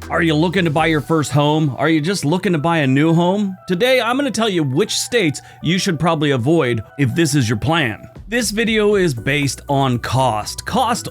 Are you looking to buy your first home? Are you just looking to buy a new home? Today, I'm going to tell you which states you should probably avoid if this is your plan. This video is based on cost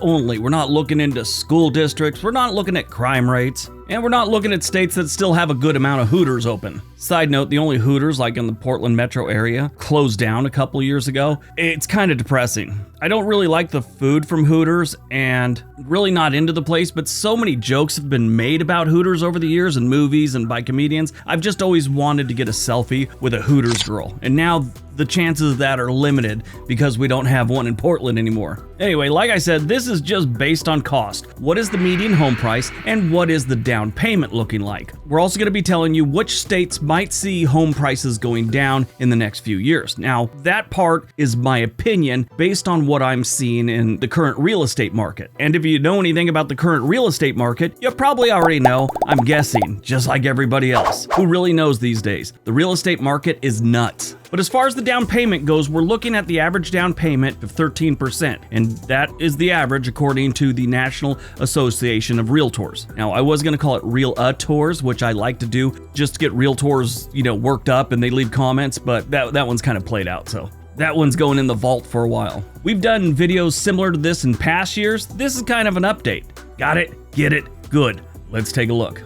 only. We're not looking into school districts, we're not looking at crime rates, and we're not looking at states that still have a good amount of Hooters open. Side note, the only Hooters, like in the Portland metro area, closed down a couple years ago. It's kind of depressing. I don't really like the food from Hooters and really not into the place, but so many jokes have been made about Hooters over the years in movies and by comedians. I've just always wanted to get a selfie with a Hooters girl, and now the chances of that are limited because we don't have one in Portland anymore. Anyway, like I said, this is just based on cost. What is the median home price and what is the down payment looking like? We're also going to be telling you which states might see home prices going down in the next few years. Now, that part is my opinion based on what I'm seeing in the current real estate market. And if you know anything about the current real estate market, you probably already know, I'm guessing, just like everybody else. Who really knows these days? The real estate market is nuts. But as far as the down payment goes, we're looking at the average down payment of 13%, and that is the average according to the National Association of Realtors. Now, I was going to call it Realtors, which I like to do just to get Realtors, worked up and they leave comments, but that one's kind of played out, so that one's going in the vault for a while. We've done videos similar to this in past years. This is kind of an update. Got it? Get it? Good. Let's take a look.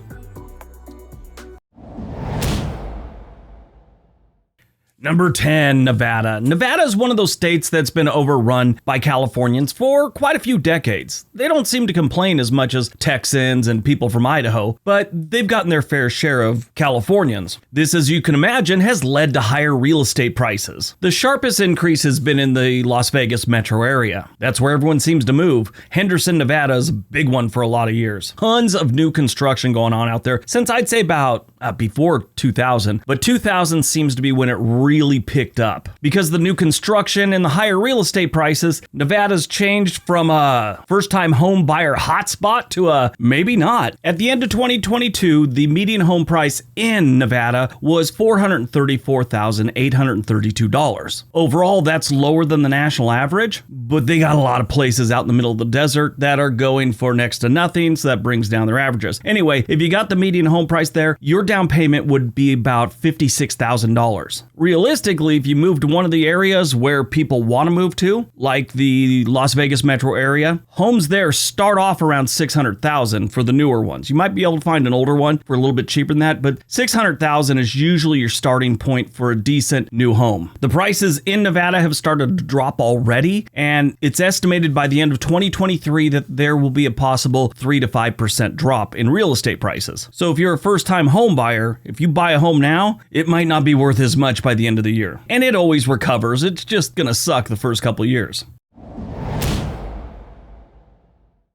Number 10, Nevada. Nevada is one of those states that's been overrun by Californians for quite a few decades. They don't seem to complain as much as Texans and people from Idaho, but they've gotten their fair share of Californians. This, as you can imagine, has led to higher real estate prices. The sharpest increase has been in the Las Vegas metro area. That's where everyone seems to move. Henderson, Nevada is a big one for a lot of years. Tons of new construction going on out there since I'd say about before 2000, but 2000 seems to be when it really picked up. Because the new construction and the higher real estate prices, Nevada's changed from a first-time home buyer hotspot to a maybe not. At the end of 2022, the median home price in Nevada was $434,832. Overall, that's lower than the national average, but they got a lot of places out in the middle of the desert that are going for next to nothing, so that brings down their averages. Anyway, if you got the median home price there, your down payment would be about $56,000. Realistically, if you move to one of the areas where people want to move to, like the Las Vegas metro area, homes there start off around $600,000 for the newer ones. You might be able to find an older one for a little bit cheaper than that, but $600,000 is usually your starting point for a decent new home. The prices in Nevada have started to drop already, and it's estimated by the end of 2023 that there will be a possible 3 to 5% drop in real estate prices. So if you're a first-time home buyer, if you buy a home now, it might not be worth as much by the end of the year. And it always recovers. It's just gonna suck the first couple years.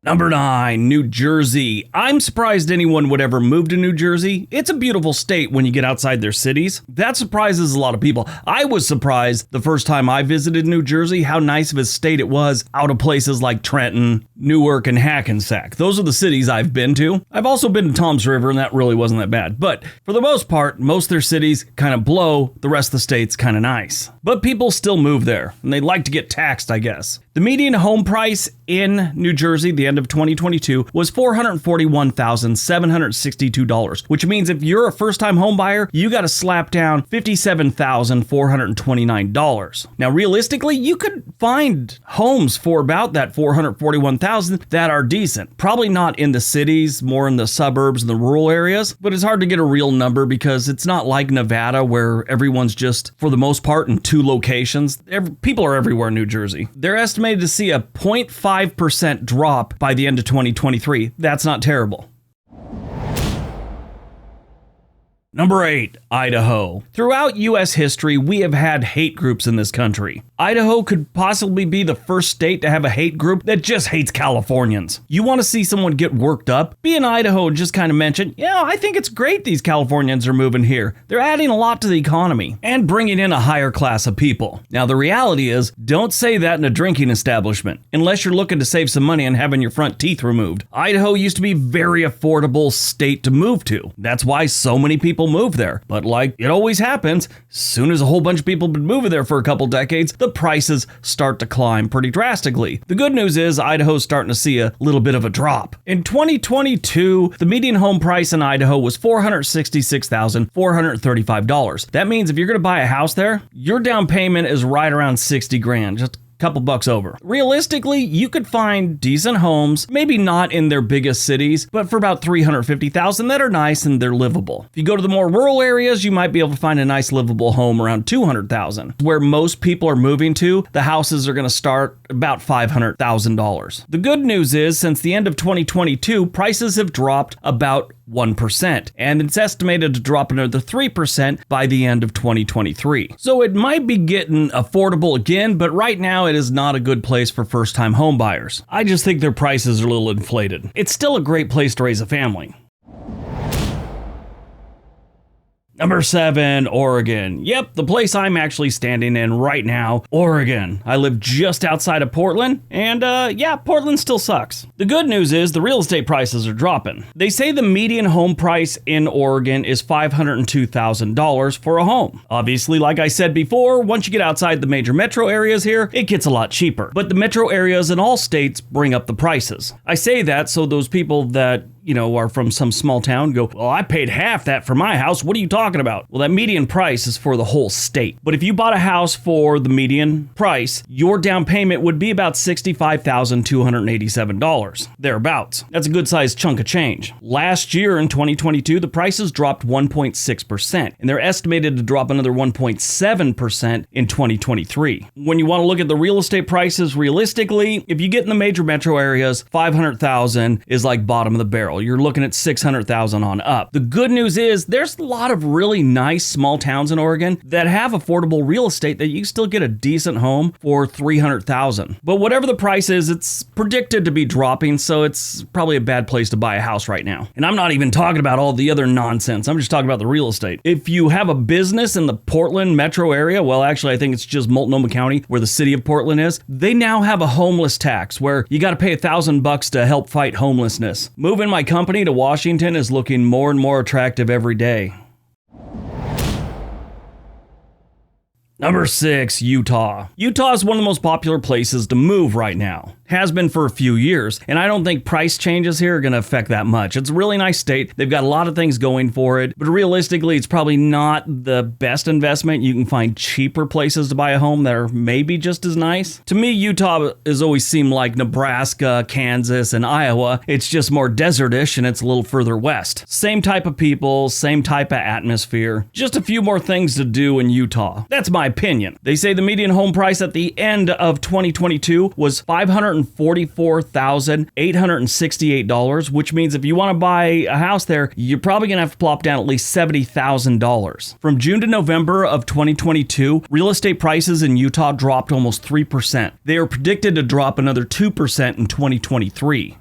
Number 9, New Jersey. I'm surprised anyone would ever move to New Jersey. It's a beautiful state when you get outside their cities. That surprises a lot of people. I was surprised the first time I visited New Jersey how nice of a state it was out of places like Trenton, Newark, and Hackensack. Those are the cities I've been to. I've also been to Toms River, and that really wasn't that bad. But for the most part, most of their cities kind of blow, the rest of the state's kind of nice. But people still move there, and they like to get taxed, I guess. The median home price in New Jersey, the end of 2022, was $441,762, which means if you're a first-time home buyer, you got to slap down $57,429. Now, realistically, you could find homes for about that $441,000 that are decent. Probably not in the cities, more in the suburbs and the rural areas, but it's hard to get a real number because it's not like Nevada where everyone's just, for the most part, in two locations. People are everywhere in New Jersey. They're estimated to see a 0.5% drop by the end of 2023. That's not terrible. Number 8, Idaho. Throughout U.S. history, we have had hate groups in this country. Idaho could possibly be the first state to have a hate group that just hates Californians. You want to see someone get worked up? Be in Idaho and just kind of mention, I think it's great these Californians are moving here. They're adding a lot to the economy and bringing in a higher class of people. Now, the reality is, don't say that in a drinking establishment, unless you're looking to save some money and having your front teeth removed. Idaho used to be a very affordable state to move to. That's why so many people people move there. But like it always happens, as soon as a whole bunch of people have been moving there for a couple decades, the prices start to climb pretty drastically. The good news is Idaho's starting to see a little bit of a drop. In 2022, the median home price in Idaho was $466,435. That means if you're going to buy a house there, your down payment is right around 60 grand, just couple bucks over. Realistically, you could find decent homes, maybe not in their biggest cities, but for about $350,000 that are nice and they're livable. If you go to the more rural areas, you might be able to find a nice livable home around $200,000. Where most people are moving to, the houses are going to start about $500,000. The good news is, since the end of 2022, prices have dropped about 1%, and it's estimated to drop another 3% by the end of 2023. So it might be getting affordable again, but right now it is not a good place for first-time home buyers. I just think their prices are a little inflated. It's still a great place to raise a family. Number 7, Oregon. Yep, the place I'm actually standing in right now, Oregon. I live just outside of Portland, and yeah, Portland still sucks. The good news is the real estate prices are dropping. They say the median home price in Oregon is $502,000 for a home. Obviously, like I said before, once you get outside the major metro areas here, it gets a lot cheaper. But the metro areas in all states bring up the prices. I say that so those people that are from some small town go, well, I paid half that for my house. What are you talking about? Well, that median price is for the whole state. But if you bought a house for the median price, your down payment would be about $65,287, thereabouts. That's a good sized chunk of change. Last year in 2022, the prices dropped 1.6%, and they're estimated to drop another 1.7% in 2023. When you want to look at the real estate prices realistically, if you get in the major metro areas, $500,000 is like bottom of the barrel. You're looking at $600,000 on up. The good news is there's a lot of really nice small towns in Oregon that have affordable real estate that you can still get a decent home for $300,000. But whatever the price is, it's predicted to be dropping, so it's probably a bad place to buy a house right now. And I'm not even talking about all the other nonsense. I'm just talking about the real estate. If you have a business in the Portland metro area, well, actually, I think it's just Multnomah County where the city of Portland is, they now have a homeless tax where you got to pay $1,000 to help fight homelessness. Moving my company to Washington is looking more and more attractive every day. Number 6, Utah. Utah is one of the most popular places to move right now. Has been for a few years, and I don't think price changes here are going to affect that much. It's a really nice state. They've got a lot of things going for it, but realistically, it's probably not the best investment. You can find cheaper places to buy a home that are maybe just as nice. To me, Utah has always seemed like Nebraska, Kansas, and Iowa. It's just more desertish, and it's a little further west. Same type of people, same type of atmosphere. Just a few more things to do in Utah. That's my opinion. They say the median home price at the end of 2022 was $544,868, which means if you want to buy a house there, you're probably going to have to plop down at least $70,000. From June to November of 2022, real estate prices in Utah dropped almost 3%. They are predicted to drop another 2% in 2023.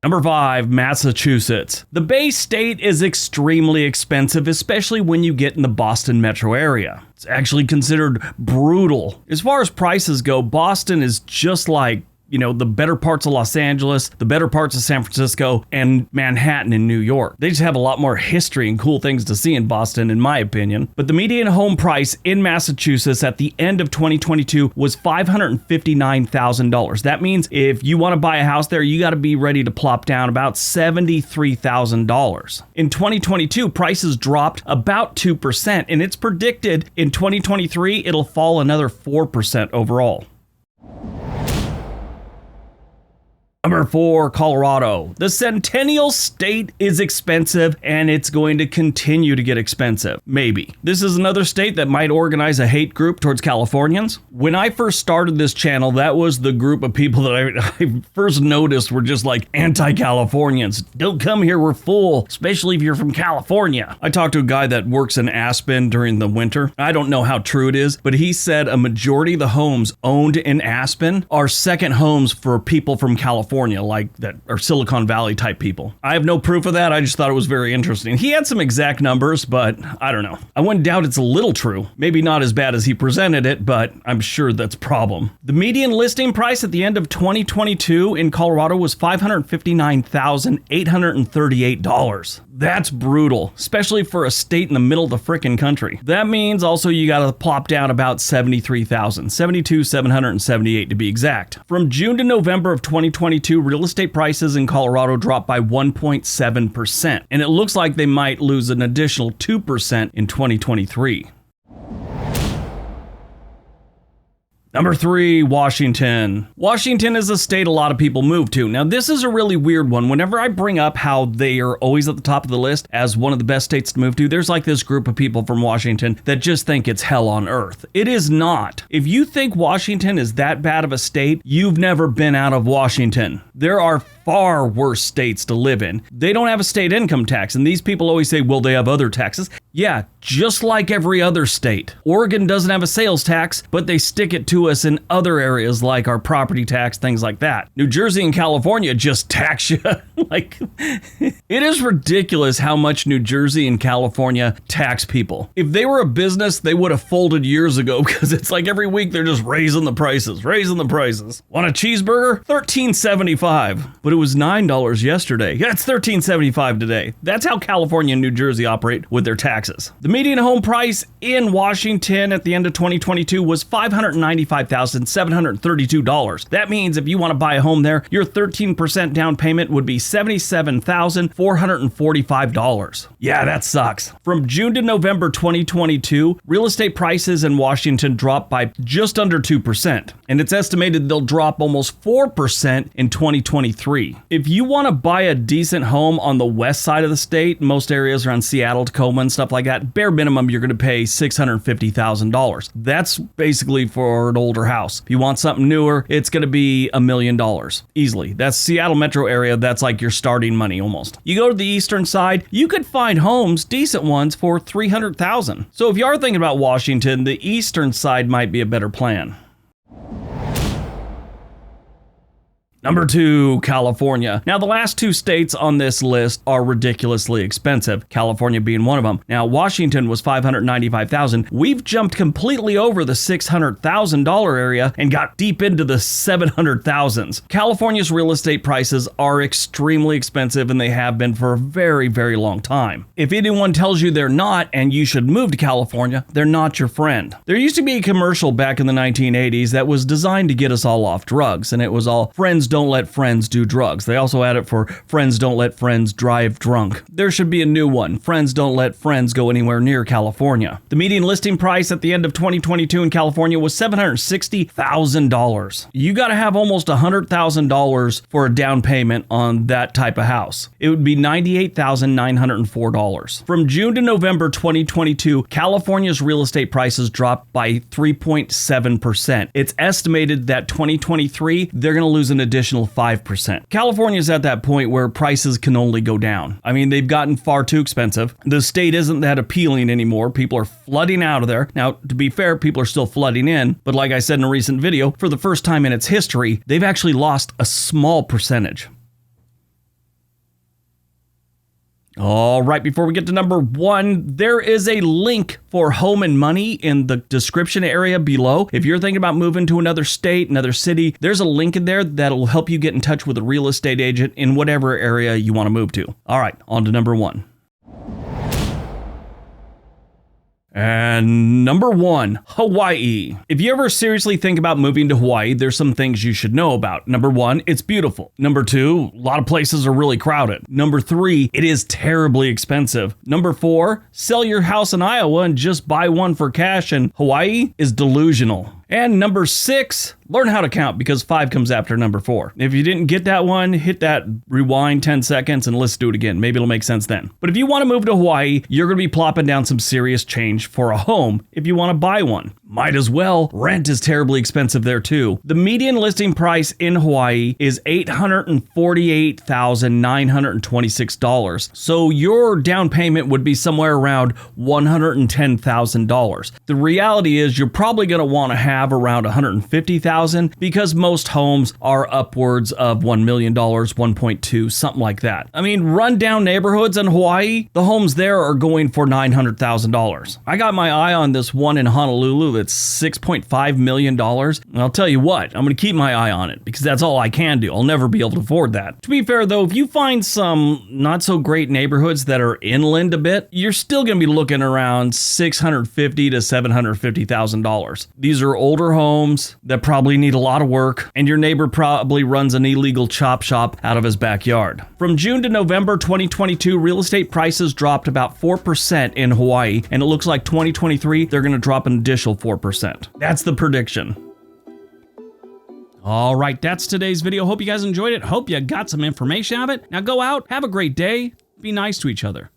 Number 5, Massachusetts. The Bay State is extremely expensive, especially when you get in the Boston metro area. It's actually considered brutal. As far as prices go, Boston is just like the better parts of Los Angeles, the better parts of San Francisco, and Manhattan in New York. They just have a lot more history and cool things to see in Boston, in my opinion. But the median home price in Massachusetts at the end of 2022 was $559,000. That means if you want to buy a house there, you got to be ready to plop down about $73,000. In 2022, prices dropped about 2%, and it's predicted in 2023 it'll fall another 4% overall. Number 4, Colorado. The Centennial State is expensive, and it's going to continue to get expensive. Maybe. This is another state that might organize a hate group towards Californians. When I first started this channel, that was the group of people that I first noticed were just like anti-Californians. Don't come here, we're full, especially if you're from California. I talked to a guy that works in Aspen during the winter. I don't know how true it is, but he said a majority of the homes owned in Aspen are second homes for people from California. California, like that are Silicon Valley type people. I have no proof of that. I just thought it was very interesting. He had some exact numbers, but I don't know. I wouldn't doubt it's a little true. Maybe not as bad as he presented it, but I'm sure that's a problem. The median listing price at the end of 2022 in Colorado was $559,838. That's brutal, especially for a state in the middle of the frickin' country. That means also you gotta plop down about 73,000, 72,778 to be exact. From June to November of 2022, real estate prices in Colorado dropped by 1.7%, and it looks like they might lose an additional 2% in 2023. Number 3, Washington. Washington is a state a lot of people move to. Now, this is a really weird one. Whenever I bring up how they are always at the top of the list as one of the best states to move to, there's like this group of people from Washington that just think it's hell on earth. It is not. If you think Washington is that bad of a state, you've never been out of Washington. There are far worse states to live in. They don't have a state income tax, and these people always say, well, they have other taxes. Yeah, just like every other state. Oregon doesn't have a sales tax, but they stick it to us in other areas like our property tax, things like that. New Jersey and California just tax you. Like, it is ridiculous how much New Jersey and California tax people. If they were a business, they would have folded years ago, because it's like every week they're just raising the prices. Want a cheeseburger? $13.75. But it was $9 yesterday. Yeah, it's $13.75 today. That's how California and New Jersey operate with their taxes. The median home price in Washington at the end of 2022 was $595,732. That means if you want to buy a home there, your 13% down payment would be $77,445. Yeah, that sucks. From June to November 2022, real estate prices in Washington dropped by just under 2%, and it's estimated they'll drop almost 4% in 2023. If you want to buy a decent home on the west side of the state, most areas around Seattle, Tacoma, and stuff like that, bare minimum, you're going to pay $650,000. That's basically for an older house. If you want something newer, it's going to be $1 million. Easily. That's Seattle metro area. That's like your starting money almost. You go to the eastern side, you could find homes, decent ones, for $300,000. So if you are thinking about Washington, the eastern side might be a better plan. Number 2, California. Now, the last two states on this list are ridiculously expensive, California being one of them. Now, Washington was $595,000. We've jumped completely over the $600,000 area and got deep into the $700,000s. California's real estate prices are extremely expensive, and they have been for a very, very long time. If anyone tells you they're not and you should move to California, they're not your friend. There used to be a commercial back in the 1980s that was designed to get us all off drugs, and it was all friends don't let friends do drugs. They also had it for friends don't let friends drive drunk. There should be a new one. Friends don't let friends go anywhere near California. The median listing price at the end of 2022 in California was $760,000. You got to have almost $100,000 for a down payment on that type of house. It would be $98,904. From June to November 2022, California's real estate prices dropped by 3.7%. It's estimated that 2023, they're going to lose an additional 5%. California's at that point where prices can only go down. I mean, they've gotten far too expensive. The state isn't that appealing anymore. People are flooding out of there. Now, to be fair, people are still flooding in, but like I said in a recent video, for the first time in its history, they've actually lost a small percentage. All right, before we get to number 1, there is a link for Home and Money in the description area below. If you're thinking about moving to another state, another city, there's a link in there that'll help you get in touch with a real estate agent in whatever area you want to move to. All right, on to number 1. And number 1, Hawaii. If you ever seriously think about moving to Hawaii, there's some things you should know about. Number 1, it's beautiful. Number 2, a lot of places are really crowded. Number 3, it is terribly expensive. Number 4, sell your house in Iowa and just buy one for cash, and Hawaii is delusional. And number 6, learn how to count, because 5 comes after number 4. If you didn't get that one, hit that rewind 10 seconds and let's do it again. Maybe it'll make sense then. But if you want to move to Hawaii, you're going to be plopping down some serious change for a home if you want to buy one. Might as well. Rent is terribly expensive there too. The median listing price in Hawaii is $848,926. So your down payment would be somewhere around $110,000. The reality is you're probably going to want to have around $150,000 because most homes are upwards of $1 million, 1.2, something like that. I mean, rundown neighborhoods in Hawaii, the homes there are going for $900,000. I got my eye on this one in Honolulu that's $6.5 million. And I'll tell you what, I'm going to keep my eye on it because that's all I can do. I'll never be able to afford that. To be fair though, if you find some not so great neighborhoods that are inland a bit, you're still going to be looking around $650,000 to $750,000. These are older homes that probably need a lot of work, and your neighbor probably runs an illegal chop shop out of his backyard. From June to November 2022, real estate prices dropped about 4% in Hawaii, and it looks like 2023 they're going to drop an additional 4%. That's the prediction. All right, that's today's video. Hope you guys enjoyed it. Hope you got some information out of it. Now go out, have a great day, be nice to each other.